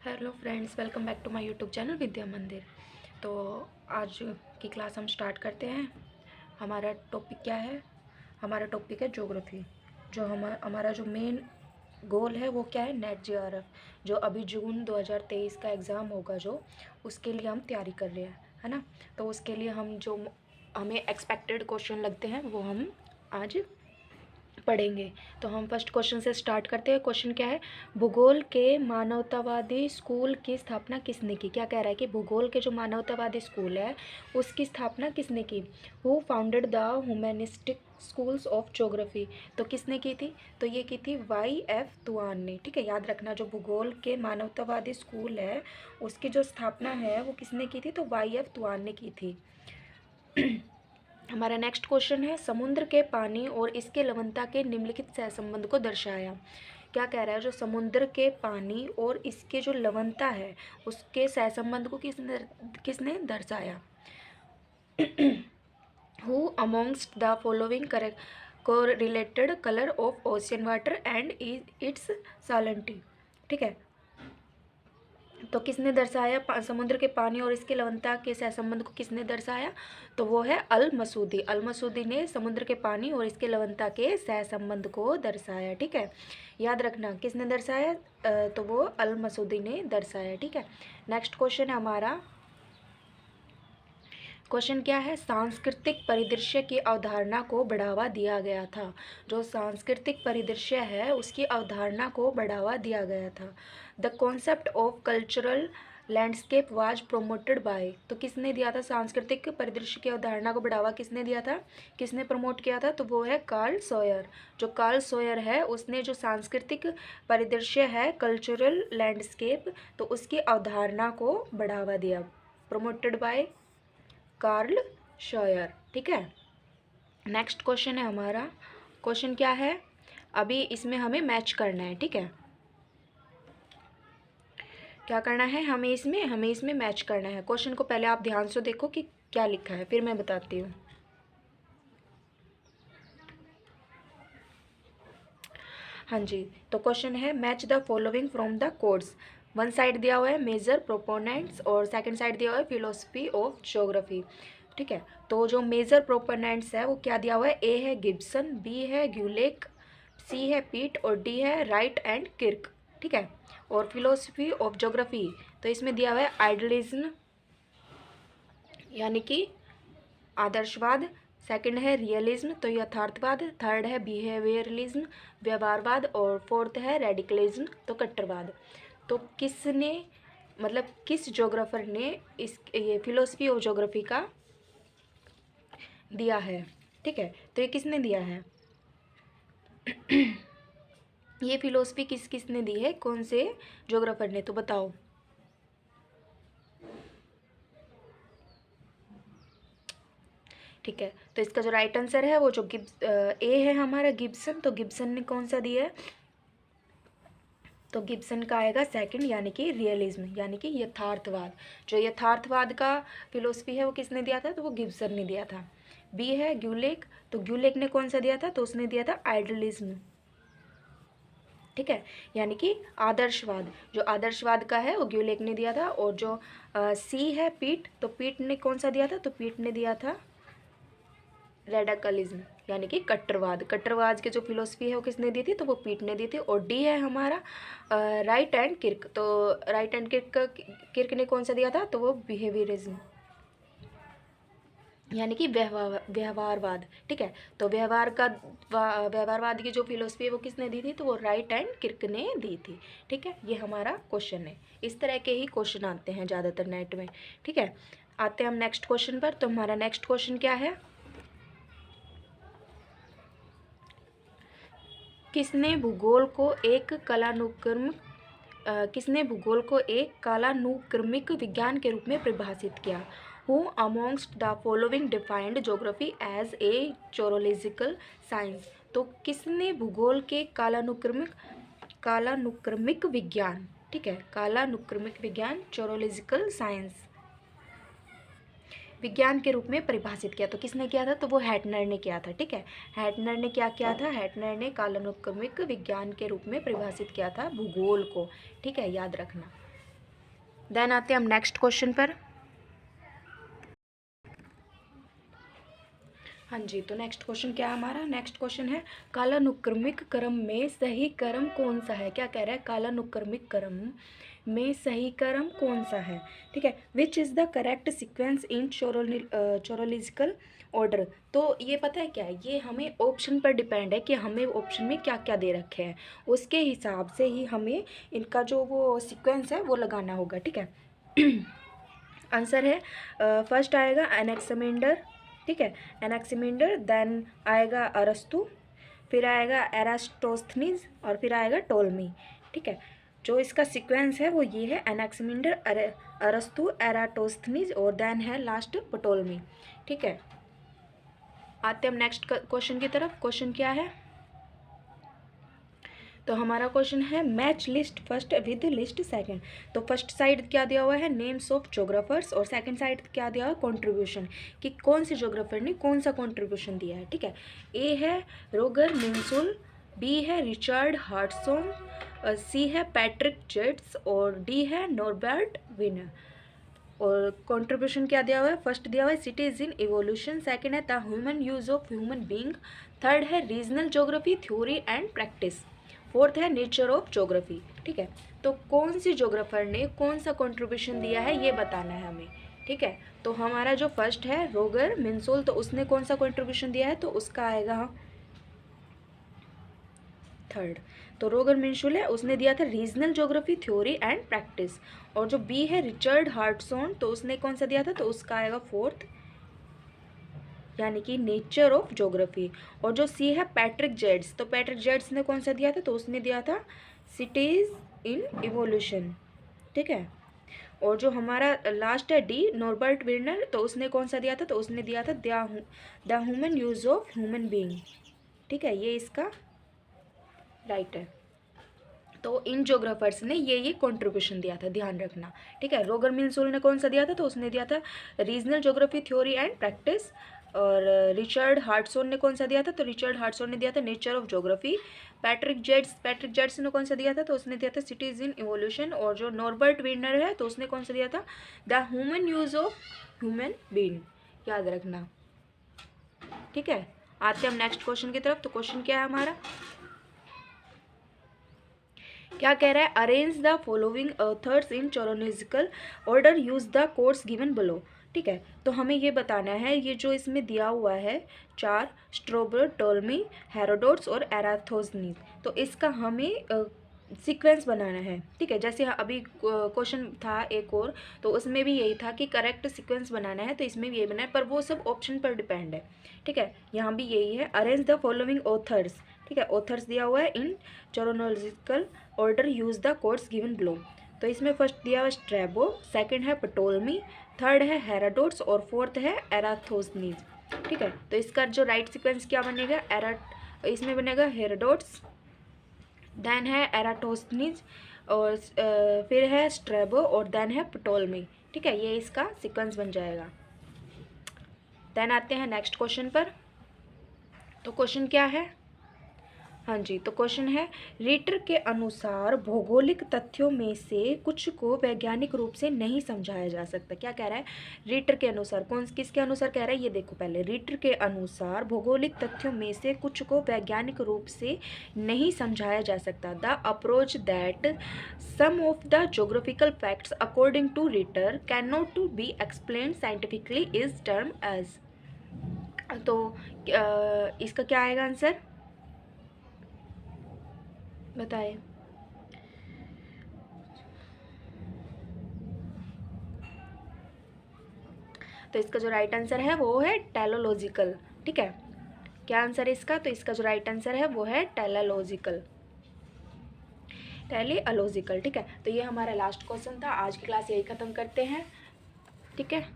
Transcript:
Hello friends, welcome back to my YouTube channel Vidya Mandir. तो आज की क्लास हम स्टार्ट करते हैं। हमारा टॉपिक क्या है? हमारा टॉपिक है ज्योग्राफी। जो हमारा जो मेन गोल है वो क्या है? नेट जेआरएफ, जो अभी जून 2023 का एग्ज़ाम होगा, जो उसके लिए हम तैयारी कर रहे हैं, है ना। तो उसके लिए हम जो हमें एक्सपेक्टेड क्वेश्चन लगते हैं वो हम आज पढ़ेंगे। तो हम फर्स्ट क्वेश्चन से स्टार्ट करते हैं। क्वेश्चन क्या है? भूगोल के मानवतावादी स्कूल की स्थापना किसने की? क्या कह रहा है कि भूगोल के जो मानवतावादी स्कूल है उसकी स्थापना किसने की? Who founded the humanistic schools of geography. तो किसने की थी? तो ये की थी वाई.एफ. तुआन ने। ठीक है, याद रखना, जो भूगोल के मानवतावादी स्कूल है उसकी जो स्थापना है वो किसने की थी? तो वाई.एफ. तुआन ने की थी। हमारा नेक्स्ट क्वेश्चन है, समुद्र के पानी और इसके लवणता के निम्नलिखित सहसंबंध को दर्शाया। क्या कह रहा है? जो समुद्र के पानी और इसके जो लवणता है उसके सहसंबंध को किसने दर्शाया? Who amongst the following correct correlated colour of ocean water and its salinity. ठीक है, तो किसने दर्शाया समुद्र के पानी और इसके लवणता के सहसंबंध को? किसने दर्शाया? तो वो है अल मसूदी। अल मसूदी ने समुद्र के पानी और इसके लवणता के सहसंबंध को दर्शाया। ठीक है, याद रखना किसने दर्शाया? तो वो अल मसूदी ने दर्शाया। ठीक है, नेक्स्ट क्वेश्चन है हमारा। क्वेश्चन क्या है? सांस्कृतिक परिदृश्य की अवधारणा को बढ़ावा दिया गया था। जो सांस्कृतिक परिदृश्य है उसकी अवधारणा को बढ़ावा दिया गया था। The concept of cultural landscape was promoted by. तो किसने दिया था सांस्कृतिक परिदृश्य की अवधारणा को बढ़ावा? किसने दिया था? किसने प्रमोट किया था? तो वो है कार्ल सॉयर। जो कार्ल सॉयर है उसने जो सांस्कृतिक परिदृश्य है, कल्चरल लैंडस्केप, तो उसकी अवधारणा को बढ़ावा दिया। Promoted by Carl Sauer. ठीक है, नेक्स्ट क्वेश्चन है हमारा। क्वेश्चन क्या है? अभी इसमें हमें मैच करना है। ठीक है, क्या करना है? हमें इसमें मैच करना है। क्वेश्चन को पहले आप ध्यान से देखो कि क्या लिखा है, फिर मैं बताती हूँ। हाँ जी, तो क्वेश्चन है match the following from the codes. One side दिया हुआ है मेजर प्रोपोनेंट्स और सेकंड साइड दिया हुआ है फिलोसफी ऑफ ज्योग्राफी। ठीक है, तो जो मेजर प्रोपोनेंट्स है वो क्या दिया हुआ है? ए है गिब्सन, बी है ग्यूलेक, सी है पीट और डी है राइट एंड किर्क। ठीक है, और फिलोसफी ऑफ ज्योग्राफी तो इसमें दिया हुआ है आइडियलिज्म यानी कि आदर्शवाद, सेकंड है रियलिज्म तो यथार्थवाद, थर्ड है बिहेवियरलिज्म व्यवहारवाद और फोर्थ है रेडिकलिज्म तो कट्टरवाद। तो किसने, मतलब किस ज्योग्राफर ने ये फिलोसफी ऑफ ज्योग्राफी का दिया है? ठीक है, तो ये किसने दिया है? ये फिलोसफी किसने दी है? कौन से ज्योग्राफर ने? तो बताओ। ठीक है, तो इसका जो राइट आंसर है वो जो ए है हमारा गिब्सन। तो गिब्सन ने कौन सा दिया है? तो गिब्सन का आएगा सेकंड यानी कि रियलिज्म यानी कि यथार्थवाद। जो यथार्थवाद का फिलोसफी है वो किसने दिया था? तो वो गिब्सन ने दिया था। बी है ग्यूलेक, तो ग्यूलेक ने कौन सा दिया था? तो उसने दिया था आइडियलिज्म। ठीक है, यानी कि आदर्शवाद। जो आदर्शवाद का है वो ग्यूलेक ने दिया था। और जो सी है पीट, तो पीट ने कौन सा दिया था? तो पीट ने दिया था रेडिकलिज्म यानी कि कट्टरवाद। कट्टरवाद की जो फिलोसफी है वो किसने दी थी? तो वो पीट ने दी थी। और डी है हमारा राइट एंड किर्क। तो राइट एंड किर्क ने कौन सा दिया था? तो वो बिहेवियरिज्म यानी कि व्यवहारवाद। ठीक है, तो व्यवहारवाद की जो फिलोसफी है वो किसने दी थी? तो वो राइट एंड किर्क ने दी थी। ठीक है, ये हमारा क्वेश्चन है। इस तरह के ही क्वेश्चन आते हैं ज़्यादातर नेट में। ठीक है, आते हैं हम नेक्स्ट क्वेश्चन पर। तो हमारा नेक्स्ट क्वेश्चन क्या है? किसने भूगोल को एक कालानुक्रमिक विज्ञान के रूप में परिभाषित किया? Who amongst the following defined geography as a chorological science. तो किसने भूगोल के कालानुक्रमिक विज्ञान, ठीक है, कालानुक्रमिक विज्ञान जोरोलॉजिकल साइंस विज्ञान के रूप में परिभाषित किया? तो किसने किया था? तो वो हैटनर ने किया था। ठीक है, हैटनर ने क्या किया था? हैटनर ने कालानुक्रमिक विज्ञान के रूप में परिभाषित किया था भूगोल को। ठीक है, याद रखना। देन आते हैं हम नेक्स्ट क्वेश्चन पर। हाँ जी, तो नेक्स्ट क्वेश्चन क्या है हमारा? नेक्स्ट क्वेश्चन है कालानुक्रमिक क्रम में सही क्रम कौन सा है? क्या कह रहा है? कालानुक्रमिक क्रम में सही क्रम कौन सा है? ठीक है, which is the correct sequence in chronological order. तो ये पता है क्या है, ये हमें ऑप्शन पर डिपेंड है कि हमें ऑप्शन में क्या क्या दे रखे हैं, उसके हिसाब से ही हमें इनका जो वो सीक्वेंस है वो लगाना होगा। ठीक है, आंसर है फर्स्ट आएगा एनेक्सिमेंडर, ठीक है, एनेक्सिमेंडर, देन आएगा अरस्तु, फिर आएगा एरास्टोस्थनीज और फिर आएगा टोलमी। ठीक है, जो इसका सीक्वेंस है वो ये है एनेक्सिमेंडर, अरस्तु, एराटोस्थनीज और देन है लास्ट पटोलमी। ठीक है, आते हैं हम नेक्स्ट क्वेश्चन की तरफ। क्वेश्चन क्या है? तो हमारा क्वेश्चन है match list first with list second. तो फर्स्ट साइड क्या दिया हुआ है? नेम्स ऑफ जोग्राफर्स, और सेकंड साइड क्या दिया हुआ है? कंट्रीब्यूशन, कि कौन से जोग्राफर ने कौन सा कंट्रीब्यूशन दिया है। ठीक है, ए है रोगर मिन्सुल, बी है रिचर्ड हार्टसॉन, सी है पैट्रिक जेट्स और डी है नॉर्बर्ट विनर। और कंट्रीब्यूशन क्या दिया हुआ है? फर्स्ट दिया हुआ है सिटीज इन इवोल्यूशन, सेकंड है the human use of human being, third है regional geography theory and practice, fourth है नेचर ऑफ ज्योग्राफी। ठीक है, तो कौन सी ज्योग्राफर ने कौन सा कंट्रीब्यूशन दिया है ये बताना है हमें। ठीक है, तो हमारा जो फर्स्ट है रोगर मिन्सोल, तो उसने कौन सा कंट्रीब्यूशन दिया है? तो उसका आएगा थर्ड। तो रोगर मिन्सुल है, उसने दिया था regional geography theory and practice. और जो बी है रिचर्ड हार्टसॉन, तो उसने कौन सा दिया था? तो उसका आएगा फोर्थ, यानी कि नेचर ऑफ ज्योग्राफी। और जो सी है पैट्रिक जेट्स, तो पैट्रिक जेट्स ने कौन सा दिया था? तो उसने दिया था सिटीज इन इवोल्यूशन। ठीक है, और जो हमारा लास्ट है डी नॉर्बर्ट विनर, तो उसने कौन सा दिया था? तो उसने दिया था the human use of human being. ठीक है, ये इसका राइट है। तो इन ज्योग्राफर्स ने ये कंट्रीब्यूशन दिया था, ध्यान रखना। ठीक है, रोगर मिन्सुल ने कौन सा दिया था? तो उसने दिया था regional geography theory and practice. और रिचर्ड हार्टसॉन ने कौन सा दिया था? तो रिचर्ड हार्टसॉन ने दिया था nature of geography. Patrick jets ने कौन सा दिया था? तो उसने दिया था सिटीज इन इवोल्यूशन। और जो नॉर्बर्ट विनर है, तो उसने कौन सा दिया था? The human use of human being, याद रखना। ठीक है, आते हैं हम नेक्स्ट क्वेश्चन की तरफ। तो क्वेश्चन क्या है हमारा? क्या कह रहा है? Arrange the following authors in chronological order, use the codes given below. ठीक है, तो हमें ये बताना है, ये जो इसमें दिया हुआ है चार, स्ट्रोबर, टोलमी, हेरोडोट्स और एराथोस्नीज, तो इसका हमें सीक्वेंस बनाना है। ठीक है, जैसे अभी क्वेश्चन था एक और, तो उसमें भी यही था कि करेक्ट सीक्वेंस बनाना है, तो इसमें भी यही बनाना है, पर वो सब ऑप्शन पर डिपेंड है। ठीक है, यहाँ भी यही है, अरेंज द फॉलोइंग ऑथर्स। ठीक है, ऑथर्स दिया हुआ है in chronological order, use the codes given below. तो इसमें फर्स्ट दिया हुआ है स्ट्रैबो, सेकंड है पटोलमी, थर्ड है हेरोडोट्स और फोर्थ है एराथोस्नीज। ठीक है, तो इसका जो राइट सीक्वेंस क्या बनेगा? इसमें बनेगा हेरोडोट्स, देन है एराटोस्नीज और फिर है स्ट्रैबो और देन है पटोलमी। ठीक है, ये इसका सीक्वेंस बन जाएगा। देन आते हैं नेक्स्ट क्वेश्चन पर। तो क्वेश्चन क्या है? हाँ जी, तो क्वेश्चन है रिटर के अनुसार भौगोलिक तथ्यों में से कुछ को वैज्ञानिक रूप से नहीं समझाया जा सकता। क्या कह रहा है? रिटर के अनुसार, कौन किसके अनुसार कह रहा है ये देखो पहले। रिटर के अनुसार भौगोलिक तथ्यों में से कुछ को वैज्ञानिक रूप से नहीं समझाया जा सकता। The approach that some of the geographical facts according to Ritter can not to be explain scientifically is term as. तो इसका क्या आएगा आंसर? बताइए। तो इसका जो राइट आंसर है वो है टेलोलॉजिकल। ठीक है, क्या आंसर है इसका? तो इसका जो राइट आंसर है वो है टेलोलॉजिकल, टेलीलॉजिकल। ठीक है, तो ये हमारा लास्ट क्वेश्चन था। आज की क्लास यही ख़त्म करते हैं। ठीक है।